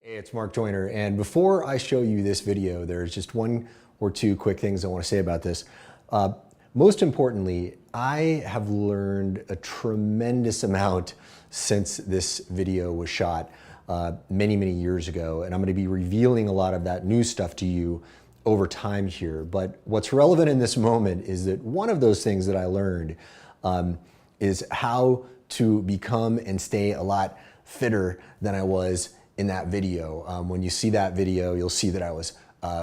Hey, it's Mark Joyner, and before I show you this video, there's just one or two quick things I want to say about this. Most importantly, I have learned a tremendous amount since this video was shot many years ago, and I'm going to be revealing a lot of that new stuff to you over time here. But what's relevant in this moment is that one of those things that I learned is how to become and stay a lot fitter than I was in that video. When you see that video, you'll see that I was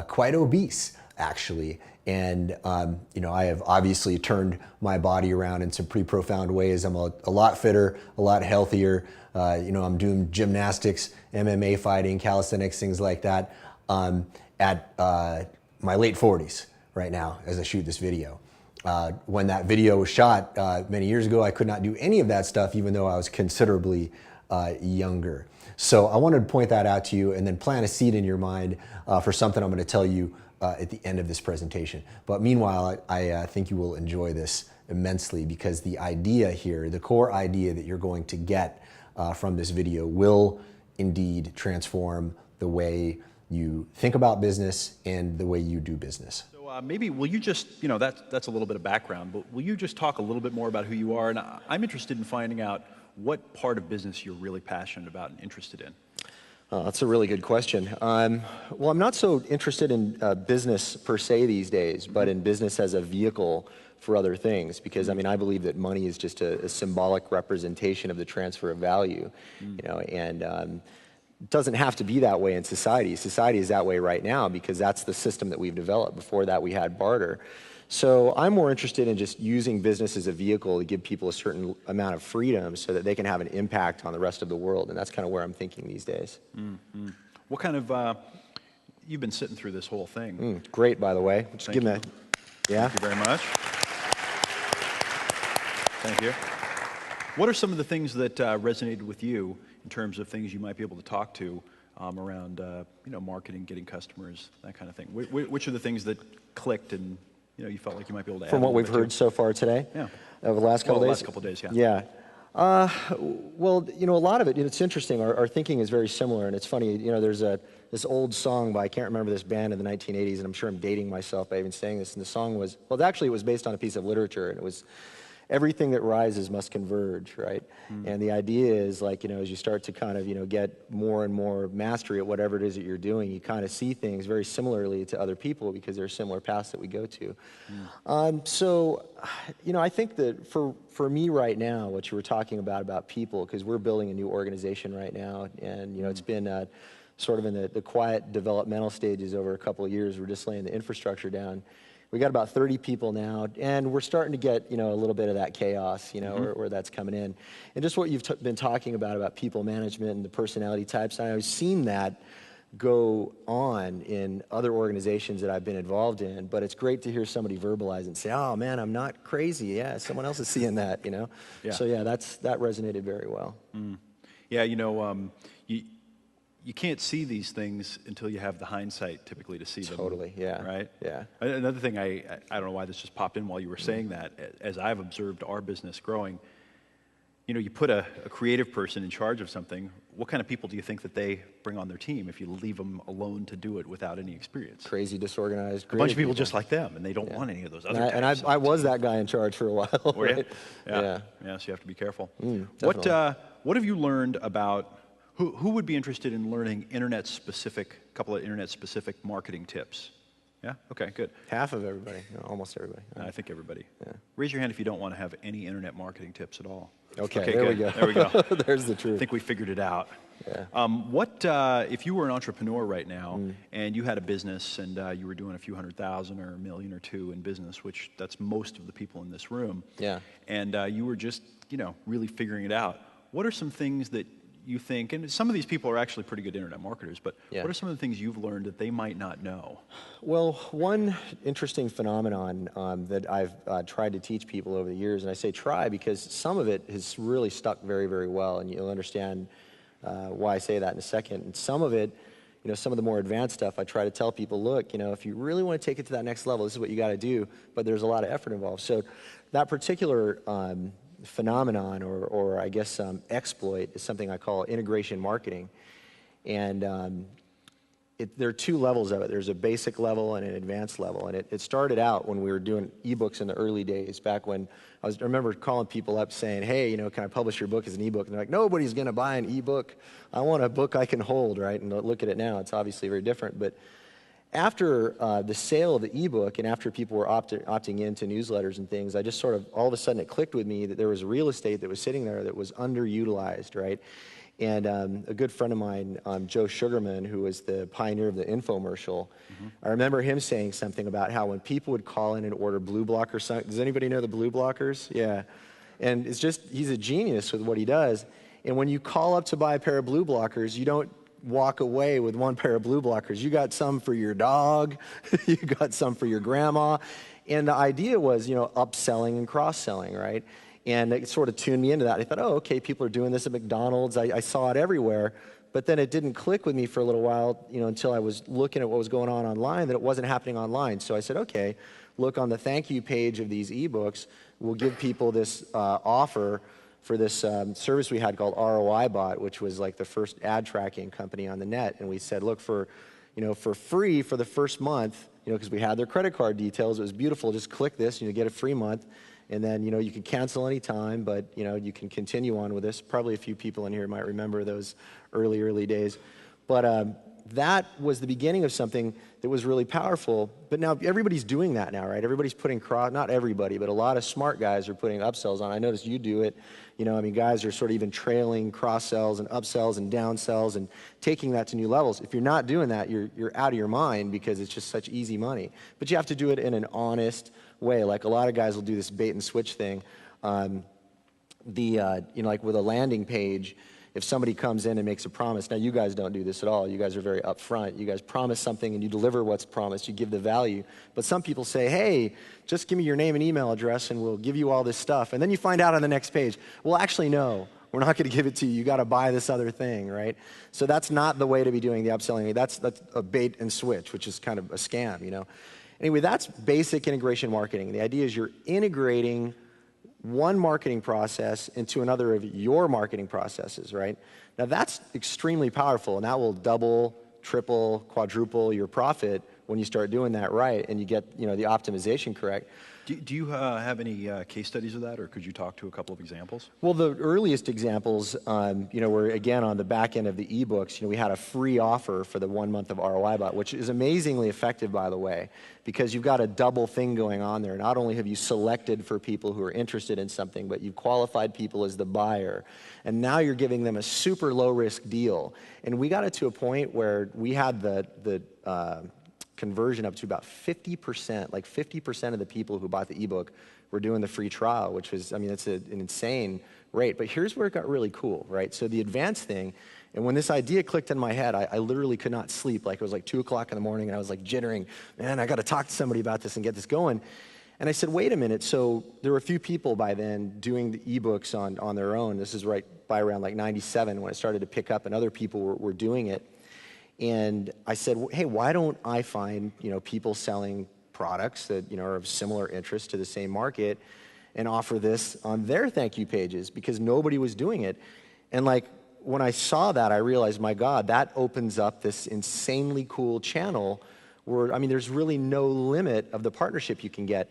quite obese, actually. And I have obviously turned my body around in some pretty profound ways. I'm a lot fitter, a lot healthier. I'm doing gymnastics, MMA fighting, calisthenics, things like that at my late 40s right now as I shoot this video. When that video was shot many years ago, I could not do any of that stuff, even though I was considerably younger. So I wanted to point that out to you and then plant a seed in your mind for something I'm going to tell you at the end of this presentation. But meanwhile, I think you will enjoy this immensely, because the idea here, the core idea that you're going to get from this video will indeed transform the way you think about business and the way you do business. So maybe will you just, that's a little bit of background, but will you just talk a little bit more about who you are? And I'm interested in finding out what part of business you're really passionate about and interested in. That's a really good question. Well, I'm not so interested in business per se these days, but in business as a vehicle for other things, because I believe that money is just a symbolic representation of the transfer of value, and it doesn't have to be that way in society. Society is that way right now because that's the system that we've developed. Before that, we had barter. So I'm more interested in just using business as a vehicle to give people a certain amount of freedom so that they can have an impact on the rest of the world, and that's kind of where I'm thinking these days. Mm-hmm. What kind of, you've been sitting through this whole thing. Great, by the way. Just give me that. Yeah. Thank you very much. Thank you. What are some of the things that resonated with you in terms of things you might be able to talk to around, marketing, getting customers, that kind of thing? Which are the things that clicked and you felt like you might be able to add? From what we've heard so far today? Yeah. Over the last couple days? Last couple days, yeah. Yeah. Well, a lot of it, it's interesting. Our thinking is very similar, and it's funny, there's this old song by, I can't remember this band in the 1980s, and I'm sure I'm dating myself by even saying this, and the song was, well, actually it was based on a piece of literature, and it was, everything that rises must converge, right? And the idea is, as you start to kind of, get more and more mastery at whatever it is that you're doing, you kind of see things very similarly to other people because there are similar paths that we go to. So, I think that for me right now, what you were talking about people, because we're building a new organization right now, and, it's been sort of in the quiet developmental stages over a couple of years. We're just laying the infrastructure down. We got about 30 people now, and we're starting to get, a little bit of that chaos, where that's coming in. And just what you've been talking about people management and the personality types, I've seen that go on in other organizations that I've been involved in, but it's great to hear somebody verbalize and say, oh man, I'm not crazy. Yeah, someone else is seeing that, Yeah. So yeah, that resonated very well. Yeah, you can't see these things until you have the hindsight, typically, to see them. Totally, yeah. Right? Yeah. Another thing, I don't know why this just popped in while you were saying that, as I've observed our business growing, you put a creative person in charge of something, what kind of people do you think that they bring on their team if you leave them alone to do it without any experience? Crazy, disorganized, a bunch of people just like them, and they don't want any of those other types. And I was that guy in charge for a while. Were you? Right? Yeah, so you have to be careful. What have you learned about, who would be interested in learning couple of internet-specific marketing tips? Yeah? Okay, good. Half of everybody, almost everybody. I think everybody. Yeah. Raise your hand if you don't want to have any internet marketing tips at all. Okay, there we go. There we go. There's the I truth. think we figured it out. Yeah. If you were an entrepreneur right now and you had a business and you were doing a few $100,000 or $1 million or $2 million in business, which that's most of the people in this room, yeah, and you were just, really figuring it out, what are some things that you think, and some of these people are actually pretty good internet marketers, but what are some of the things you've learned that they might not know? Well, one interesting phenomenon that I've tried to teach people over the years, and I say try because some of it has really stuck very, very well, and you'll understand why I say that in a second. And some of it, some of the more advanced stuff, I try to tell people, look, if you really want to take it to that next level, this is what you got to do, but there's a lot of effort involved. So that particular phenomenon or I guess exploit is something I call integration marketing. And there are two levels of it. There's a basic level and an advanced level. And it started out when we were doing ebooks in the early days, back when I remember calling people up saying, hey, can I publish your book as an ebook? And they're like, nobody's going to buy an ebook. I want a book I can hold, right? And look at it now. It's obviously very different. But after the sale of the ebook and after people were opting into newsletters and things, I just sort of, all of a sudden it clicked with me that there was real estate that was sitting there that was underutilized, right? And a good friend of mine, Joe Sugarman, who was the pioneer of the infomercial, I remember him saying something about how when people would call in and order blue blockers, does anybody know the blue blockers? Yeah. And it's just, he's a genius with what he does. And when you call up to buy a pair of blue blockers, you don't walk away with one pair of blue blockers. You got some for your dog, you got some for your grandma. And the idea was, upselling and cross-selling, right? And it sort of tuned me into that. I thought, oh, okay, people are doing this at McDonald's. I saw it everywhere. But then it didn't click with me for a little while, until I was looking at what was going on online, that it wasn't happening online. So I said, okay, look on the thank you page of these ebooks. We'll give people this offer for this service we had called ROI Bot, which was like the first ad tracking company on the net. And we said, look, for free for the first month, because we had their credit card details. It was beautiful. Just click this, and you get a free month. And then, you can cancel any time, but, you can continue on with this. Probably a few people in here might remember those early days. But that was the beginning of something that was really powerful. But now everybody's doing that now, right? Everybody's putting not everybody, but a lot of smart guys are putting upsells on. I noticed you do it. Guys are sort of even trailing cross-sells and upsells and downsells and taking that to new levels. If you're not doing that, you're out of your mind, because it's just such easy money. But you have to do it in an honest way. Like a lot of guys will do this bait and switch thing. Like with a landing page, if somebody comes in and makes a promise, now you guys don't do this at all. You guys are very upfront. You guys promise something and you deliver what's promised. You give the value. But some people say, hey, just give me your name and email address and we'll give you all this stuff. And then you find out on the next page, well, actually, no, we're not going to give it to you. You got to buy this other thing, right? So that's not the way to be doing the upselling. That's a bait and switch, which is kind of a scam, Anyway, that's basic integration marketing. The idea is you're integrating one marketing process into another of your marketing processes, right? Now that's extremely powerful, and that will double, triple, quadruple your profit when you start doing that right and you get the optimization correct. Do you have any case studies of that, or could you talk to a couple of examples? Well, the earliest examples, were again on the back end of the ebooks. We had a free offer for the 1 month of ROI Bot, which is amazingly effective, by the way, because you've got a double thing going on there. Not only have you selected for people who are interested in something, but you've qualified people as the buyer, and now you're giving them a super low risk deal. And we got it to a point where we had the conversion up to about 50%, like 50% of the people who bought the ebook were doing the free trial, which was, it's an insane rate. But here's where it got really cool, right? So the advanced thing, and when this idea clicked in my head, I literally could not sleep. Like it was like 2 o'clock in the morning and I was like jittering, man, I got to talk to somebody about this and get this going. And I said, wait a minute. So there were a few people by then doing the ebooks on their own. This is right by around like 97 when it started to pick up and other people were doing it. And I said, hey, why don't I find, people selling products that, are of similar interest to the same market and offer this on their thank you pages, because nobody was doing it. And like, when I saw that, I realized, my God, that opens up this insanely cool channel where, there's really no limit of the partnership you can get.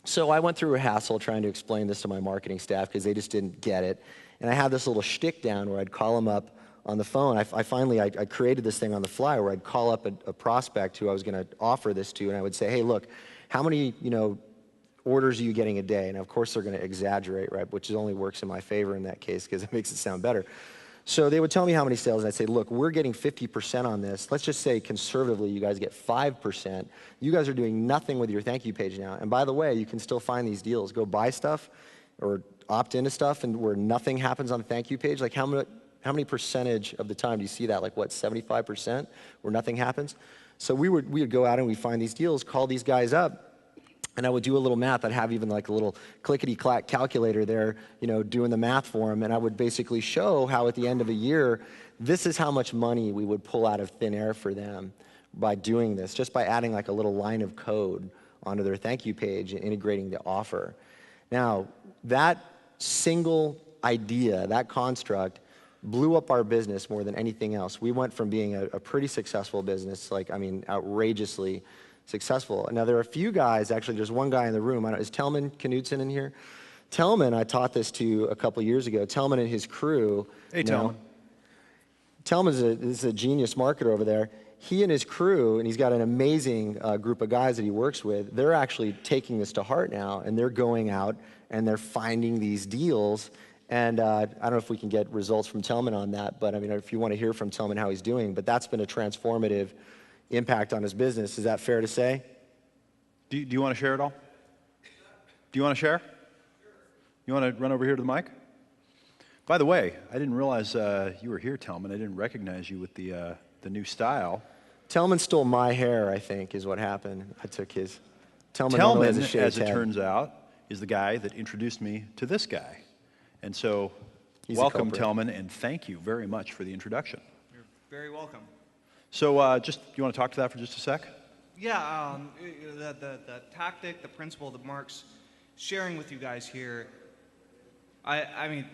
So I went through a hassle trying to explain this to my marketing staff because they just didn't get it. And I had this little shtick down where I'd call them up on the phone. I finally created this thing on the fly where I'd call up a prospect who I was going to offer this to, and I would say, hey, look, how many, orders are you getting a day? And of course they're going to exaggerate, right? Which only works in my favor in that case because it makes it sound better. So they would tell me how many sales, and I'd say, look, we're getting 50% on this. Let's just say conservatively you guys get 5%. You guys are doing nothing with your thank you page now. And by the way, you can still find these deals. Go buy stuff or opt into stuff and where nothing happens on the thank you page. Like how many percentage of the time do you see that? Like what, 75% where nothing happens? So we would go out and we'd find these deals, call these guys up, and I would do a little math. I'd have even like a little clickety-clack calculator there, doing the math for them. And I would basically show how at the end of a year, this is how much money we would pull out of thin air for them by doing this, just by adding like a little line of code onto their thank you page and integrating the offer. Now, that single idea, that construct, blew up our business more than anything else. We went from being a pretty successful business, like, I mean, outrageously successful. Now, there are a few guys, actually, there's one guy in the room. Is Telman Knudsen in here? Telman, I taught this to a couple years ago. Telman and his crew. Hey, Telman. Telman is a genius marketer over there. He and his crew, and he's got an amazing group of guys that he works with, they're actually taking this to heart now, and they're going out and they're finding these deals. And I don't know if we can get results from Telman on that, but I mean, if you want to hear from Telman how he's doing, but that's been a transformative impact on his business. Is that fair to say? Do you want to share it all? Do you want to share? You want to run over here to the mic? By the way, I didn't realize you were here, Telman. I didn't recognize you with the new style. Telman stole my hair, I think, is what happened. I took his. Telman, as it turns out, is the guy that introduced me to this guy. And so, welcome, Telman, and thank you very much for the introduction. You're very welcome. So, you want to talk to that for just a sec? Yeah, the tactic, the principle that Mark's sharing with you guys here. I mean,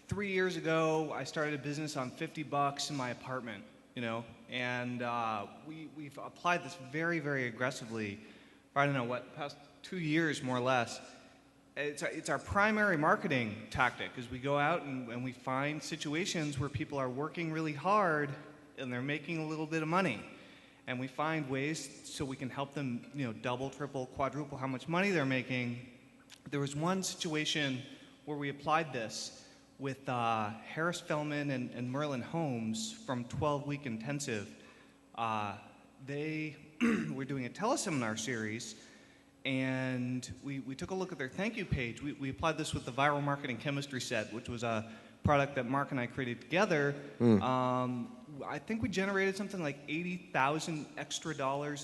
3 years ago, I started a business on $50 in my apartment, you know, and we've applied this very, very aggressively for, I don't know what, past 2 years more or less. It's our primary marketing tactic, is we go out and we find situations where people are working really hard and they're making a little bit of money. And we find ways so we can help them, you know, double, triple, quadruple how much money they're making. There was one situation where we applied this with Harris Fellman and Merlin Homes from 12-week intensive. They were doing a teleseminar series, and we took a look at their thank you page. We applied this with the Viral Marketing Chemistry Set, which was a product that Mark and I created together. I think we generated something like $80,000 extra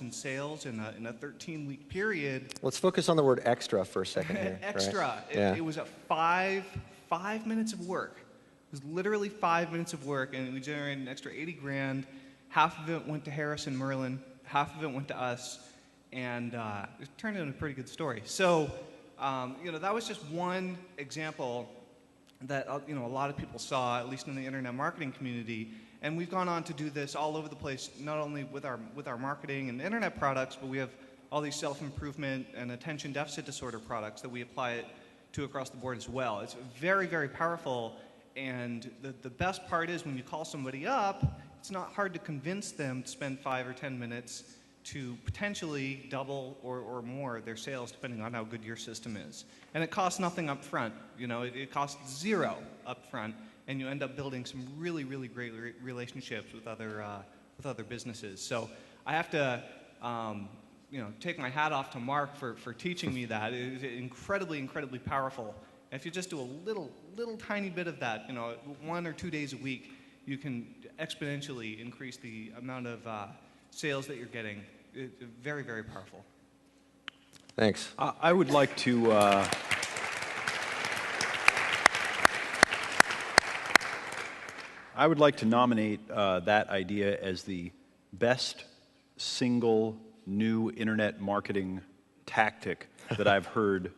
in sales in a 13-week period. Let's focus on the word extra for a second here. Extra. Right? It was a five minutes of work. It was literally 5 minutes of work, and we generated an extra 80 grand. Half of it went to Harris and Merlin. Half of it went to us. And it turned into a pretty good story. So, you know, that was just one example that, you know, a lot of people saw, at least in the internet marketing community. And we've gone on to do this all over the place, not only with our marketing and internet products, but we have all these self-improvement and attention deficit disorder products that we apply it to across the board as well. It's very, very powerful. And the best part is when you call somebody up, it's not hard to convince them to spend 5 or 10 minutes to potentially double or more their sales, depending on how good your system is. And it costs nothing up front. You know, it costs zero up front, and you end up building some really, really great relationships with other businesses. So I have to, you know, take my hat off to Mark for teaching me that. It is incredibly, incredibly powerful. And if you just do a little tiny bit of that, you know, 1 or 2 days a week, you can exponentially increase the amount of sales that you're getting. It's very, very powerful. Thanks. I would like to nominate that idea as the best single new internet marketing tactic that I've heard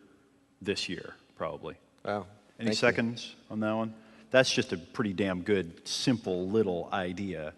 this year, probably. Wow. Any seconds on that one? That's just a pretty damn good, simple little idea.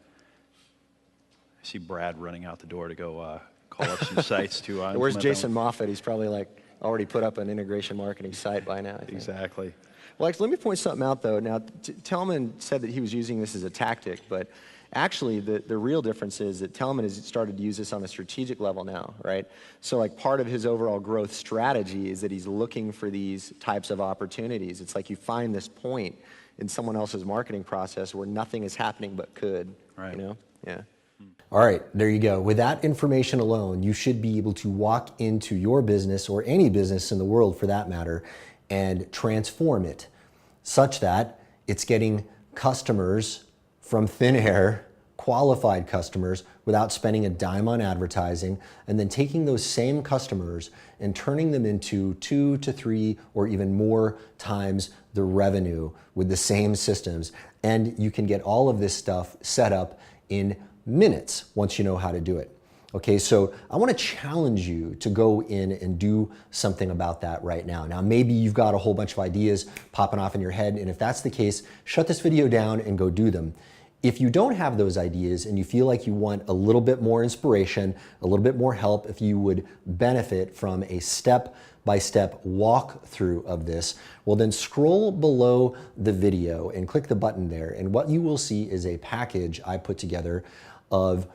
I see Brad running out the door to go call up some sites to Where's Jason Moffat? He's probably like already put up an integration marketing site by now, I think. Exactly. Well, let me point something out, though. Now, Telman said that he was using this as a tactic, but actually the real difference is that Telman has started to use this on a strategic level now, right? So like part of his overall growth strategy is that he's looking for these types of opportunities. It's like you find this point in someone else's marketing process where nothing is happening but could, right. You know? Yeah. All right, there you go. With that information alone, you should be able to walk into your business, or any business in the world for that matter, and transform it such that it's getting customers from thin air, qualified customers, without spending a dime on advertising, and then taking those same customers and turning them into 2 to 3 or even more times the revenue with the same systems. And you can get all of this stuff set up in minutes once you know how to do it. Okay, so I want to challenge you to go in and do something about that right now. Now, maybe you've got a whole bunch of ideas popping off in your head, and if that's the case, shut this video down and go do them. If you don't have those ideas and you feel like you want a little bit more inspiration, a little bit more help, if you would benefit from a step-by-step walkthrough of this, well then scroll below the video and click the button there, and what you will see is a package I put together of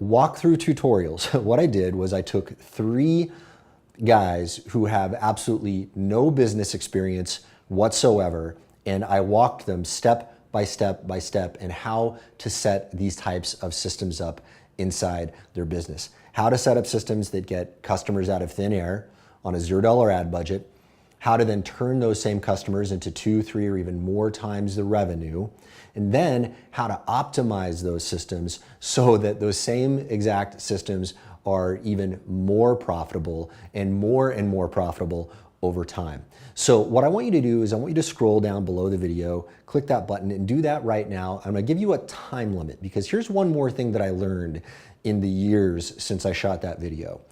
walkthrough tutorials. What I did was I took 3 guys who have absolutely no business experience whatsoever, and I walked them step by step by step in how to set these types of systems up inside their business. How to set up systems that get customers out of thin air on a $0 ad budget, how to then turn those same customers into 2, 3, or even more times the revenue, and then how to optimize those systems so that those same exact systems are even more profitable and more profitable over time. So what I want you to do is I want you to scroll down below the video, click that button, and do that right now. I'm gonna give you a time limit, because here's one more thing that I learned in the years since I shot that video.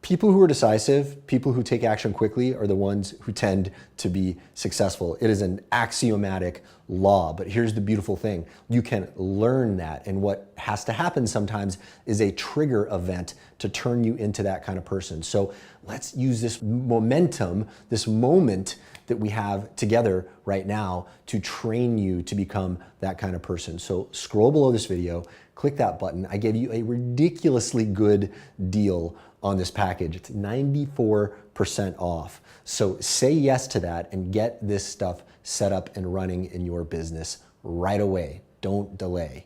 People who are decisive, people who take action quickly, are the ones who tend to be successful. It is an axiomatic law, but here's the beautiful thing. You can learn that, and what has to happen sometimes is a trigger event to turn you into that kind of person. So let's use this momentum, this moment that we have together right now to train you to become that kind of person. So scroll below this video, click that button. I gave you a ridiculously good deal on this package. It's 94% off. So say yes to that and get this stuff set up and running in your business right away. Don't delay.